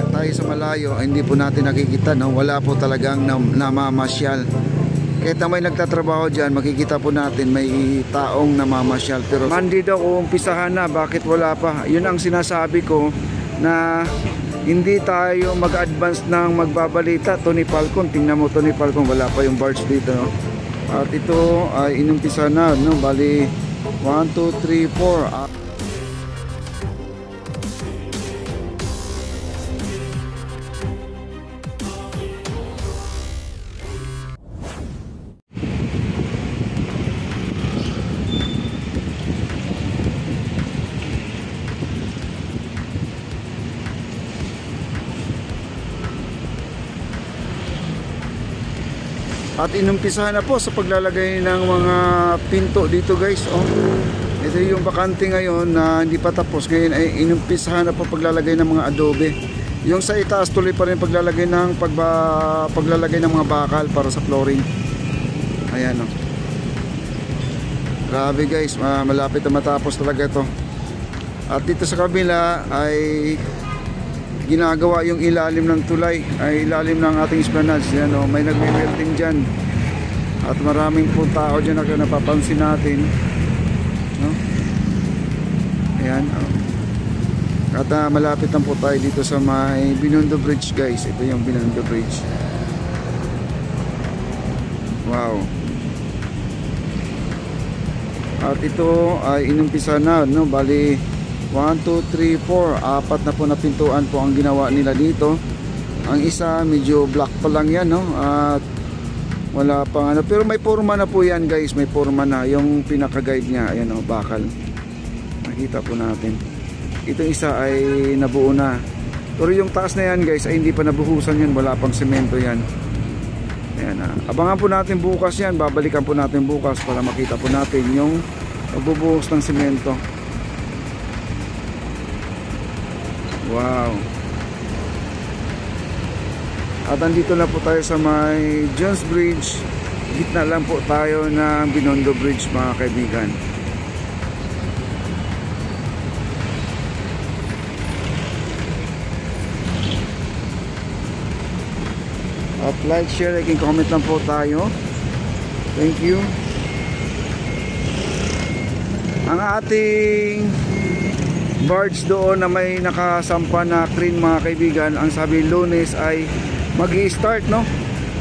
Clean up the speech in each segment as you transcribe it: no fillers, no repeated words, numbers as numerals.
tayo sa malayo, hindi po natin nakikita, no? Wala po talagang namamasyal. Kahit na may nagtatrabaho dyan, makikita po natin may taong namamasyal. Pero Monday daw umpisahan na, bakit wala pa? Yun ang sinasabi ko, na hindi tayo mag-advance ng magbabalita. Tony Falcon, tingnan mo Tony Falcon, wala pa yung barge dito, no? At ito ay inumpisa na, no? Bali 1, 2, 3, 4. At inumpisahan na po sa paglalagay ng mga pinto dito, guys. Oh, ito yung bakante ngayon na hindi pa tapos. Ngayon ay inumpisahan na po paglalagay ng mga adobe. Yung sa itaas tuloy pa rin paglalagay ng paglalagay ng mga bakal para sa flooring. Ayan, oh. Grabe, guys, malapit na matapos talaga ito. At dito sa kabila ay ginagawa yung ilalim ng tulay, ay ilalim ng ating esplanade. Yan, oh, may nagme-welding dyan. At maraming po tao dyan na napapansin natin, no? Ayan, oh. At malapit lang po tayo dito sa may Binondo Bridge, guys. Ito yung Binondo Bridge. Wow. At ito ay inumpisa na, no? Bali 1, 2, 3, 4, apat na po na pintuan po ang ginawa nila dito. Ang isa medyo black pa lang yan, no? At wala pang ano, pero may forma na po yan, guys. May forma na yung pinaka-guide niya. Ayan, oh, bakal. Nakita po natin. Ito isa ay nabuo na. Pero yung taas na yan, guys, ay hindi pa nabuhusan yan. Wala pang semento yan. Ayan, abangan po natin bukas yan. Babalikan po natin bukas para makita po natin yung pagbubuhos ng semento. Wow. At andito na po tayo sa may Jones Bridge. Gitna lang po tayo ng Binondo Bridge, mga kaibigan. At like, share, like, and comment lang po tayo. Thank you. Ang ating barge doon na may nakasampa na crane, mga kaibigan, ang sabi Lunes ay mag-i-start, no?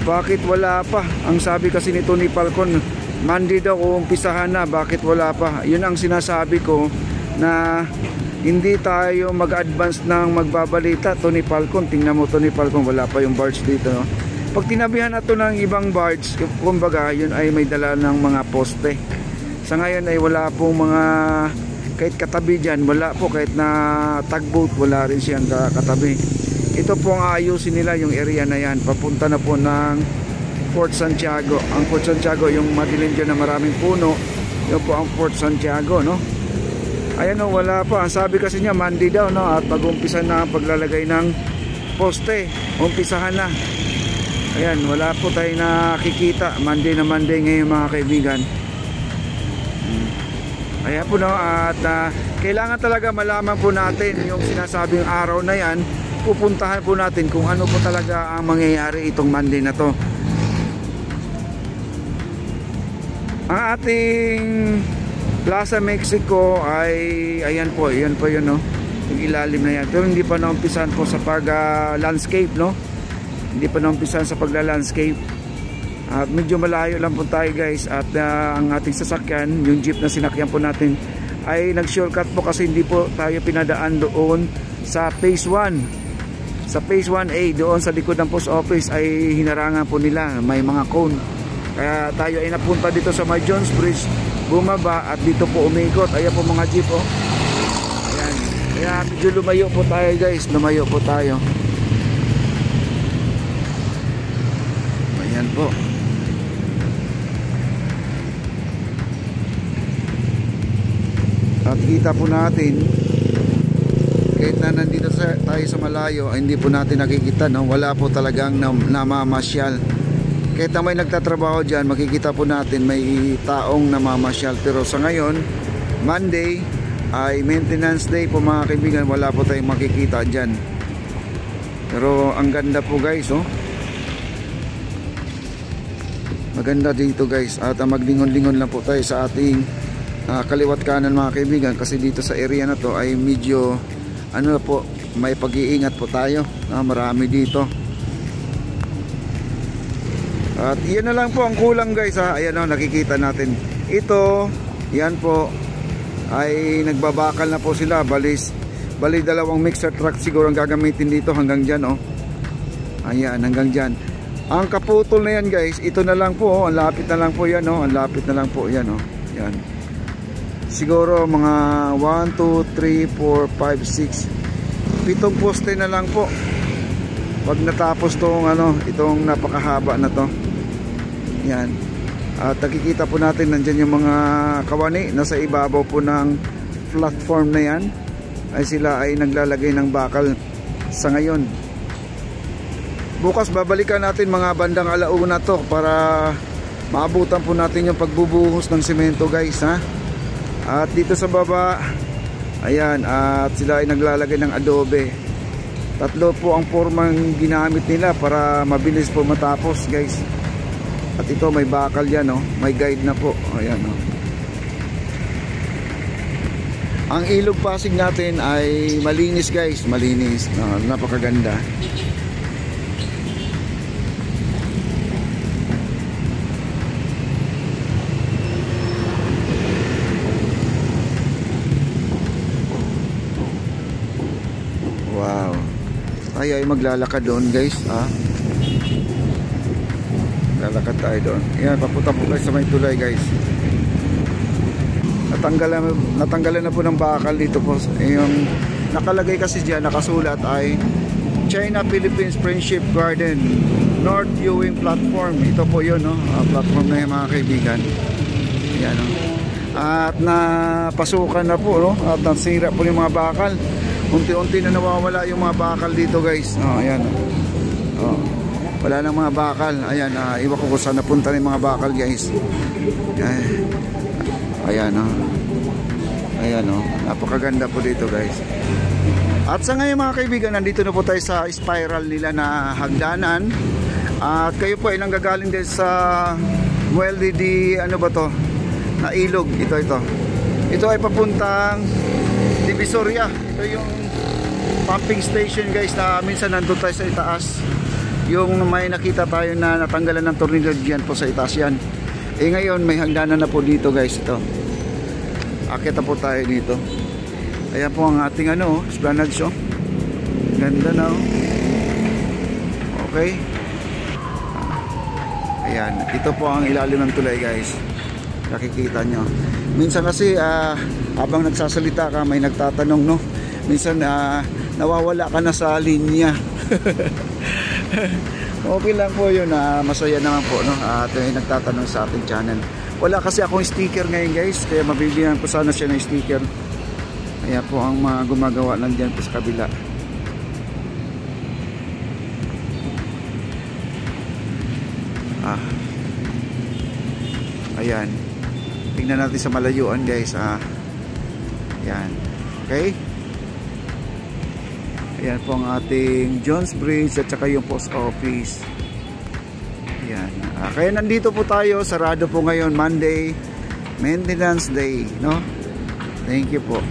Bakit wala pa? Ang sabi kasi ni Tony Falcon, Monday daw umpisahan na, bakit wala pa? Yun ang sinasabi ko, na hindi tayo mag-advance ng magbabalita. Tony Falcon, tingnan mo Tony Falcon, wala pa yung barge dito, no? Pag tinabihan na ito ng ibang barge, kumbaga yun ay may dala ng mga poste. Sa ngayon ay wala pong mga kahit katabi dyan, wala po. Kahit na tugboat, wala rin siyang katabi. Ito po ang ayusin nila, yung area na yan. Papunta na po ng Fort Santiago. Ang Fort Santiago, yung madilim dyan na maraming puno, yun po ang Fort Santiago, no? Ayan, o, wala pa. Ang sabi kasi niya, Monday daw, no? At mag-umpisa na ang paglalagay ng poste. Umpisahan na. Ayan, wala po tayo nakikita. Monday na Monday ngayon, mga kaibigan. Ayan po, no? At kailangan talaga malaman po natin yung sinasabing araw na yan. Pupuntahan po natin kung ano po talaga ang mangyayari itong Monday na to. Ang ating Plaza Mexico ay ayan po, yun po yun, no? Yung ilalim na yan. Pero hindi pa naumpisan po sa pag-landscape, no? Hindi pa naumpisan sa pagla-landscape. At medyo malayo lang po tayo, guys. At ang ating sasakyan, yung jeep na sinakyan po natin, ay nag-shortcut po kasi hindi po tayo pinadaan doon sa Phase 1. Sa Phase 1A, doon sa likod ng post office ay hinarangan po nila. May mga cone. Kaya tayo ay napunta dito sa may Jones Bridge, bumaba at dito po umikot. Ayan po mga jeep, oh. Ayan. Kaya medyo lumayo po tayo, guys. Lumayo po tayo. Ayan po. At kita po natin, kahit na nandito tayo sa malayo, hindi po natin nakikita, no? Wala po talagang namamasyal. Kahit na may nagtatrabaho dyan, makikita po natin may taong namamasyal. Pero sa ngayon, Monday ay maintenance day po, mga kaibigan. Wala po tayong makikita dyan. Pero ang ganda po guys, oh. Maganda dito guys. At maglingon-lingon lang po tayo sa ating kaliwat kanan mga kaibigan, kasi dito sa area na to ay medyo ano po, may pag-iingat po tayo. Marami dito. At yan na lang po ang kulang guys, ha. Ayan o, nakikita natin. Ito, yan po ay nagbabakal na po sila. Bali dalawang mixer truck siguro ang gagamitin dito hanggang dyan, oh. Ayan, hanggang dyan. Ang kaputol na yan guys, ito na lang po, oh. Ang lapit na lang po yan, oh. Ang lapit na lang po yan, oh. Yan. Siguro mga 1, 2, 3, 4, 5, 6 7 poste na lang po pag natapos tong itong napakahaba na to. Yan. At nakikita po natin nandyan yung mga kawani nasa ibabaw po ng platform na yan, ay sila ay naglalagay ng bakal sa ngayon. Bukas babalikan natin mga bandang alauna to para maabutan po natin yung pagbubuhos ng semento guys, ha. At dito sa baba, ayan, at sila ay naglalagay ng adobe. 3 po ang formang ginamit nila para mabilis po matapos guys. At ito may bakal yan, oh. May guide na po. Ayan, oh. Ang ilog Pasig natin ay malinis guys, malinis. Napakaganda. Wow. Tayo ay maglalakad doon guys, ha. Lalakad tayo doon. Ayan, papunta po guys sa may tulay guys. Natanggalan na po ng bakal dito po. Yung nakalagay kasi diyan, nakasulat ay China-Philippines Friendship Garden North Viewing Platform. Ito po yun, no? Platform na yung mga kaibigan. Ayan, no? At napasukan na po, no? At nasira po yung mga bakal. Unti-unti na nawawala yung mga bakal dito guys. Ayan, no? Wala nang mga bakal. Ayan, iwan ko kung saan napunta na yung mga bakal guys. Ayan, oh. Ayan, oh. Napakaganda po dito guys. At sa ngayon mga kaibigan, nandito na po tayo sa spiral nila na hagdanan. At kayo po ay nanggagaling din sa Muelle di ano ba to, na ilog. Ito ay papuntang Divisoria. Ito yung pumping station guys, na minsan nandun tayo sa itaas. Yung may nakita tayo na natanggalan ng tornilyo dyan po sa itaas yan. Ngayon may hagdanan na po dito guys. Ito, akit na po tayo dito. Ayan po ang ating esplanade show. Ganda na, oh. Okay. Ayan, ito po ang ilalim ng tulay guys. Nakikita nyo. Minsan kasi habang nagsasalita ka, may nagtatanong, no? Minsan nawawala ka na sa linya. Okay lang po yun, masaya naman po, no? At nagtatanong sa ating channel. Wala kasi akong sticker ngayon guys, kaya mabibigyan ko sana siya ng sticker. Kaya po ang mga gumagawa lang dyan po sa kabila. Ayan, tingnan natin sa malayuan guys. Ayan, okay. Ayan po ang ating Jones Bridge at saka yung post office. Ayan. Kaya nandito po tayo, sarado po ngayon, Monday, maintenance day, no? Thank you po.